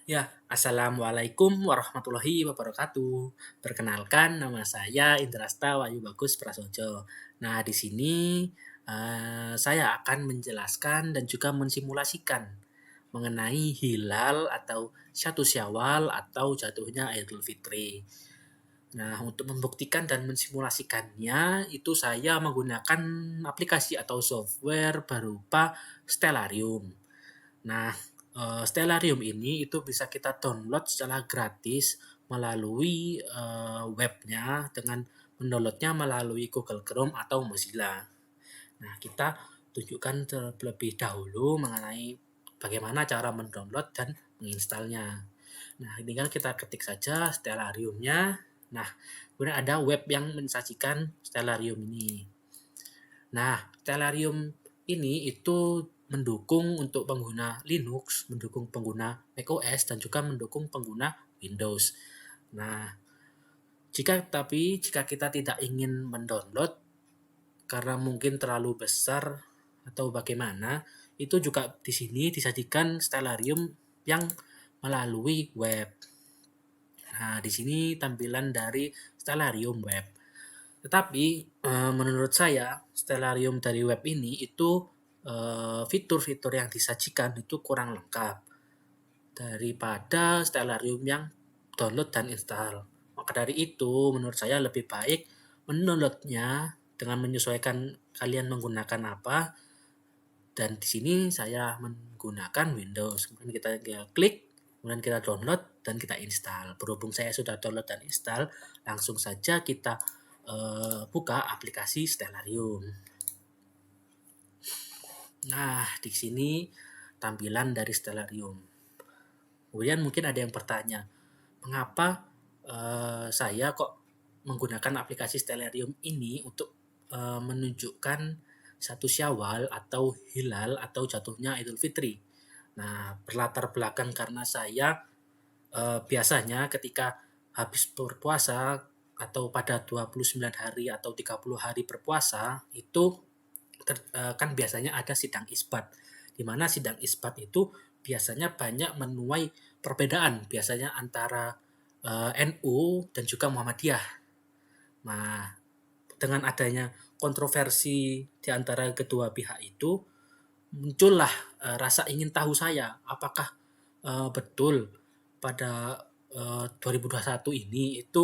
Ya, Assalamualaikum warahmatullahi wabarakatuh. Perkenalkan, nama saya Indrasta Wahyu Bagus Prasojo. Nah, di sini saya akan menjelaskan dan juga mensimulasikan mengenai hilal atau syatu Syawal atau jatuhnya Idul Fitri. Nah, untuk membuktikan dan mensimulasikannya, itu saya menggunakan aplikasi atau software berupa Stellarium. Nah, Stellarium ini itu bisa kita download secara gratis melalui, webnya dengan mendownloadnya melalui Google Chrome atau Mozilla. Nah, kita tunjukkan terlebih dahulu mengenai bagaimana cara mendownload dan menginstalnya. Nah, tinggal kita ketik saja Stellarium-nya. Nah, kemudian ada web yang mensajikan Stellarium ini. Nah, Stellarium ini itu mendukung untuk pengguna Linux, mendukung pengguna macOS, dan juga mendukung pengguna Windows. Nah, jika kita tidak ingin mendownload karena mungkin terlalu besar atau bagaimana, itu juga di sini disajikan Stellarium yang melalui web. Nah, di sini tampilan dari Stellarium web. Tetapi menurut saya Stellarium dari web ini itu fitur-fitur yang disajikan itu kurang lengkap daripada Stellarium yang download dan install. Maka dari itu menurut saya lebih baik mendownloadnya dengan menyesuaikan kalian menggunakan apa, dan di sini saya menggunakan Windows. Kemudian kita klik, kemudian kita download dan kita install. Berhubung saya sudah download dan install, langsung saja kita buka aplikasi Stellarium. Nah, di sini tampilan dari Stellarium. Kemudian mungkin ada yang bertanya, mengapa saya kok menggunakan aplikasi Stellarium ini untuk menunjukkan satu Syawal atau hilal atau jatuhnya Idul Fitri. Nah, berlatar belakang karena saya biasanya ketika habis berpuasa atau pada 29 hari atau 30 hari berpuasa itu kan biasanya ada sidang isbat. Di mana sidang isbat itu biasanya banyak menuai perbedaan biasanya antara NU dan juga Muhammadiyah. Nah, dengan adanya kontroversi di antara kedua pihak itu, muncullah rasa ingin tahu saya, apakah betul pada 2021 ini itu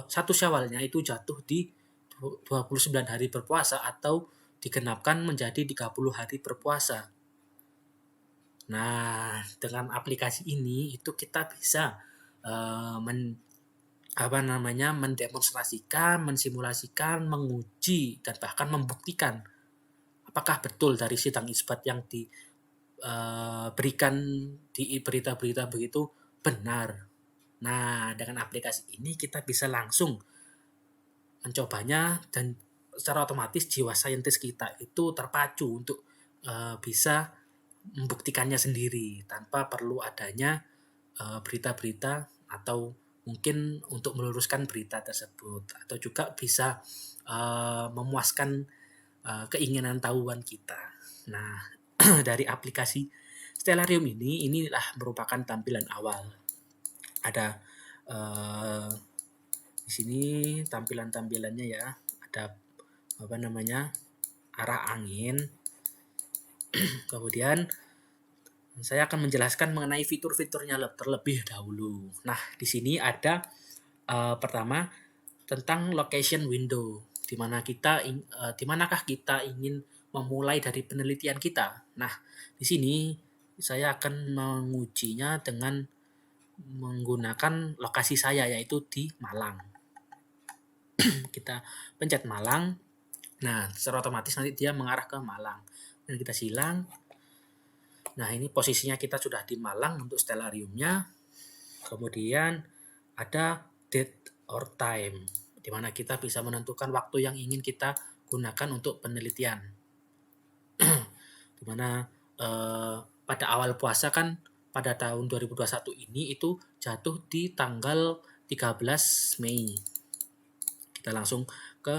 satu Syawalnya itu jatuh di 29 hari berpuasa atau digenapkan menjadi 30 hari berpuasa. Nah, dengan aplikasi ini itu kita bisa eh, men, mendemonstrasikan, mensimulasikan, menguji dan bahkan membuktikan apakah betul dari sidang isbat yang diberikan di berita-berita begitu benar. Nah, dengan aplikasi ini kita bisa langsung mencobanya dan secara otomatis jiwa saintis kita itu terpacu untuk bisa membuktikannya sendiri tanpa perlu adanya berita-berita atau mungkin untuk meluruskan berita tersebut, atau juga bisa memuaskan keinginan tahuan kita. Nah, dari aplikasi Stellarium ini inilah merupakan tampilan awal. Ada eh, di sini tampilan-tampilannya ya. Ada apa namanya? Arah angin. Kemudian saya akan menjelaskan mengenai fitur-fiturnya terlebih dahulu. Nah, di sini ada pertama tentang location window, di manakah kita ingin memulai dari penelitian kita. Nah, di sini saya akan mengujinya dengan menggunakan lokasi saya, yaitu di Malang. Kita pencet Malang. Nah, secara otomatis nanti dia mengarah ke Malang. Dan kita silang. Nah, ini posisinya kita sudah di Malang untuk Stellariumnya. Kemudian ada date or time, di mana kita bisa menentukan waktu yang ingin kita gunakan untuk penelitian. Di mana pada awal puasa kan pada tahun 2021 ini itu jatuh di tanggal 13 Mei. Kita langsung ke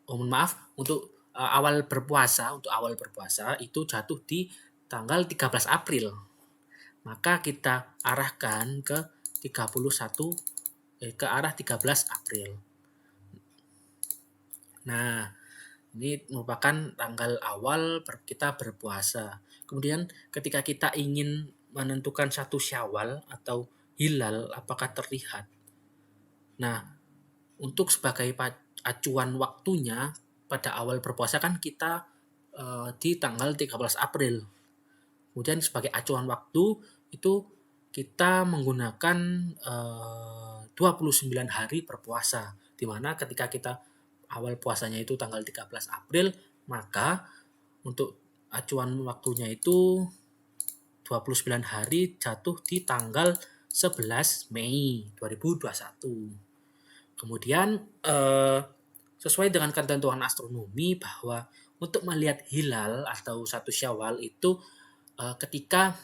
mohon maaf untuk untuk awal berpuasa itu jatuh di tanggal 13 April. maka kita arahkan ke ke arah 13 April. Nah, ini merupakan tanggal awal kita berpuasa. Kemudian ketika kita ingin menentukan satu Syawal atau hilal apakah terlihat. Nah, untuk sebagai acuan waktunya pada awal berpuasa kan kita di tanggal 13 April. Kemudian sebagai acuan waktu itu kita menggunakan 29 hari berpuasa. Di mana ketika kita awal puasanya itu tanggal 13 April, maka untuk acuan waktunya itu 29 hari jatuh di tanggal 11 Mei 2021. Kemudian sesuai dengan ketentuan astronomi bahwa untuk melihat hilal atau satu Syawal itu ketika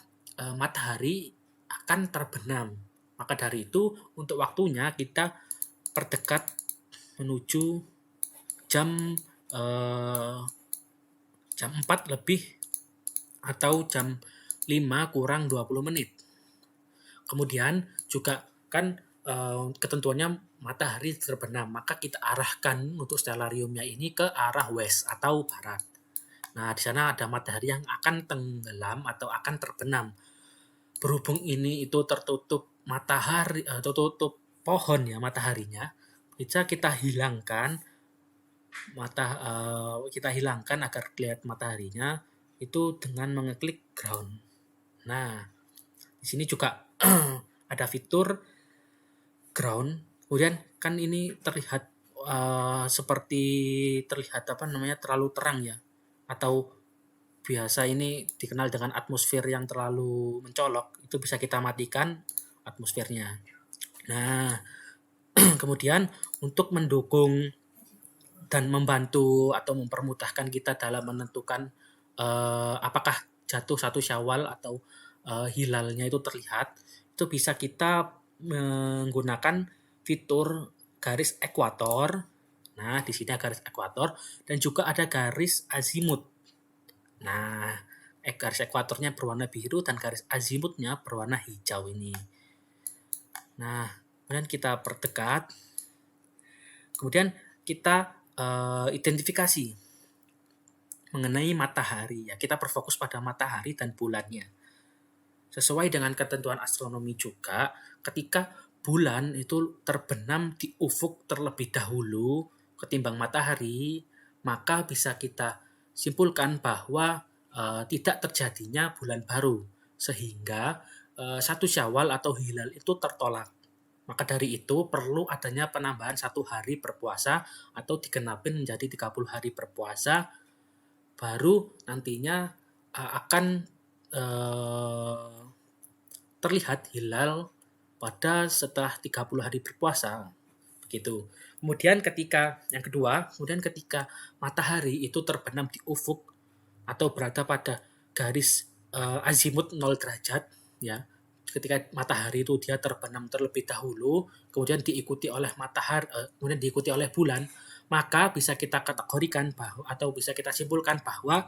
matahari akan terbenam. Maka dari itu untuk waktunya kita perdekat menuju jam 4 lebih atau jam 5 kurang 20 menit. Kemudian juga kan ketentuannya matahari terbenam, maka kita arahkan untuk stellariumnya ini ke arah west atau barat. Nah, di sana ada matahari yang akan tenggelam atau akan terbenam. Berhubung ini itu tertutup matahari, tertutup pohon ya mataharinya, bisa kita hilangkan agar kelihatan mataharinya itu dengan mengeklik ground. Nah, di sini juga ada fitur ground. Kemudian kan ini terlihat seperti terlihat terlalu terang ya, atau biasa ini dikenal dengan atmosfer yang terlalu mencolok. Itu bisa kita matikan atmosfernya. Nah, kemudian untuk mendukung dan membantu atau mempermudahkan kita dalam menentukan apakah jatuh satu Syawal atau hilalnya itu terlihat, itu bisa kita menggunakan fitur garis ekuator. Nah, di sini ada garis ekuator dan juga ada garis azimut. Nah, garis ekuatornya berwarna biru dan garis azimutnya berwarna hijau ini. Nah, kemudian kita perdekat. Kemudian kita identifikasi mengenai matahari. Ya, kita berfokus pada matahari dan bulannya. Sesuai dengan ketentuan astronomi juga, ketika bulan itu terbenam di ufuk terlebih dahulu ketimbang matahari, maka bisa kita simpulkan bahwa tidak terjadinya bulan baru, sehingga satu Syawal atau hilal itu tertolak. Maka dari itu perlu adanya penambahan 1 hari berpuasa atau digenapin menjadi 30 hari berpuasa, baru nantinya akan terlihat hilal pada setelah 30 hari berpuasa. Begitu. Kemudian ketika matahari itu terbenam di ufuk atau berada pada garis azimut 0 derajat ya. Ketika matahari itu dia terbenam terlebih dahulu, kemudian diikuti oleh bulan, maka bisa kita kategorikan bahwa atau bisa kita simpulkan bahwa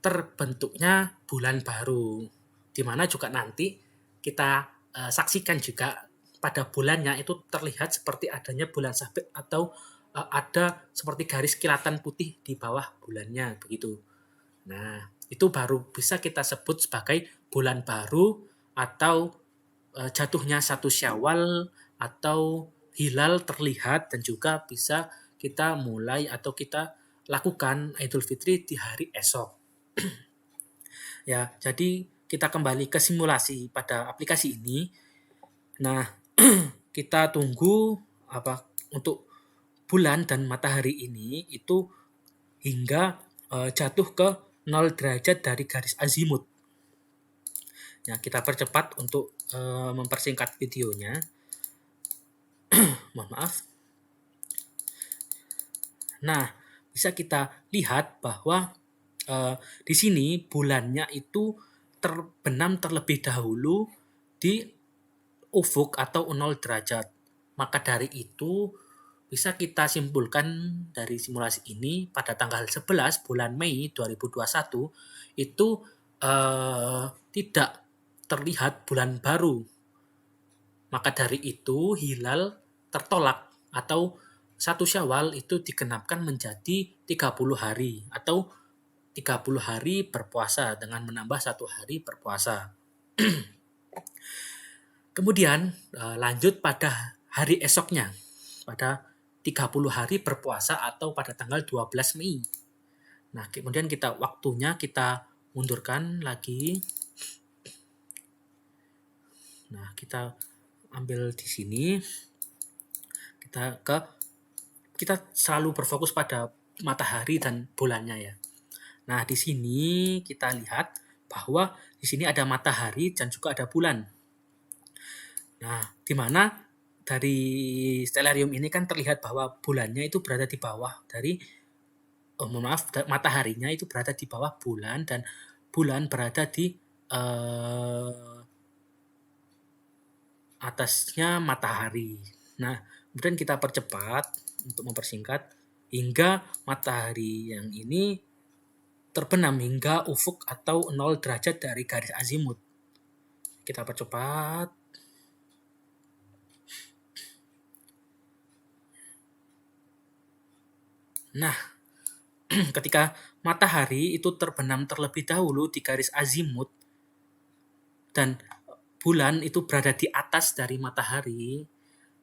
terbentuknya bulan baru, di mana juga nanti kita saksikan juga pada bulannya itu terlihat seperti adanya bulan sabit atau ada seperti garis kilatan putih di bawah bulannya begitu. Nah, itu baru bisa kita sebut sebagai bulan baru atau jatuhnya satu Syawal atau hilal terlihat, dan juga bisa kita mulai atau kita lakukan Idul Fitri di hari esok. Ya, jadi kita kembali ke simulasi pada aplikasi ini. Nah, kita tunggu untuk bulan dan matahari ini itu hingga jatuh ke 0 derajat dari garis azimut. Ya, kita percepat untuk mempersingkat videonya. Mohon maaf. Nah, bisa kita lihat bahwa di sini bulannya itu terbenam terlebih dahulu di ufuk atau 0 derajat. Maka dari itu bisa kita simpulkan dari simulasi ini pada tanggal 11 bulan Mei 2021 itu tidak terlihat bulan baru. Maka dari itu hilal tertolak atau 1 Syawal itu digenapkan menjadi 30 hari atau 30 hari berpuasa dengan menambah 1 hari berpuasa. Kemudian lanjut pada hari esoknya, pada 30 hari berpuasa atau pada tanggal 12 Mei. Nah, kemudian waktunya kita mundurkan lagi. Nah, kita ambil di sini. Kita selalu berfokus pada matahari dan bulannya ya. Nah, di sini kita lihat bahwa di sini ada matahari dan juga ada bulan. Nah, di mana dari stellarium ini kan terlihat bahwa bulannya itu berada di bawah dari mataharinya itu berada di bawah bulan dan bulan berada di atasnya matahari. Nah, kemudian kita percepat untuk mempersingkat hingga matahari yang ini terbenam hingga ufuk atau 0 derajat dari garis azimut. Kita percepat. Nah, ketika matahari itu terbenam terlebih dahulu di garis azimut dan bulan itu berada di atas dari matahari,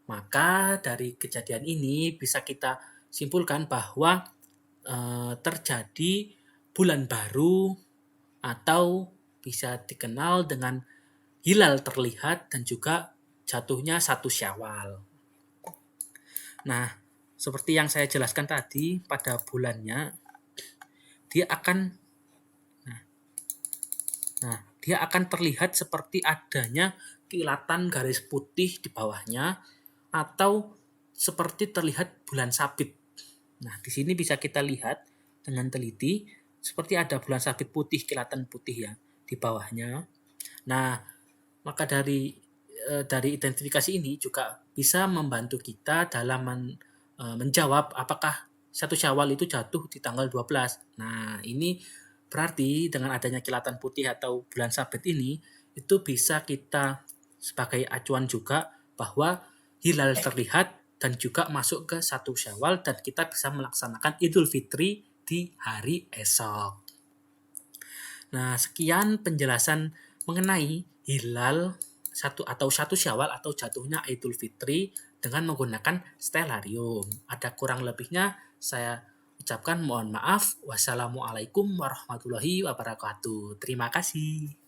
maka dari kejadian ini bisa kita simpulkan bahwa terjadi bulan baru atau bisa dikenal dengan hilal terlihat dan juga jatuhnya 1 Syawal. Nah, seperti yang saya jelaskan tadi, pada bulannya dia akan terlihat seperti adanya kilatan garis putih di bawahnya atau seperti terlihat bulan sabit. Nah, di sini bisa kita lihat dengan teliti seperti ada bulan sabit putih, kilatan putih ya di bawahnya. Nah, maka dari identifikasi ini juga bisa membantu kita dalam menjawab apakah 1 Syawal itu jatuh di tanggal 12. Nah, ini berarti dengan adanya kilatan putih atau bulan sabit ini itu bisa kita sebagai acuan juga bahwa hilal terlihat dan juga masuk ke 1 Syawal dan kita bisa melaksanakan Idul Fitri di hari esok. Nah, sekian penjelasan mengenai hilal 1 Syawal atau jatuhnya Idul Fitri dengan menggunakan stellarium. Ada kurang lebihnya saya ucapkan mohon maaf. Wassalamualaikum warahmatullahi wabarakatuh. Terima kasih.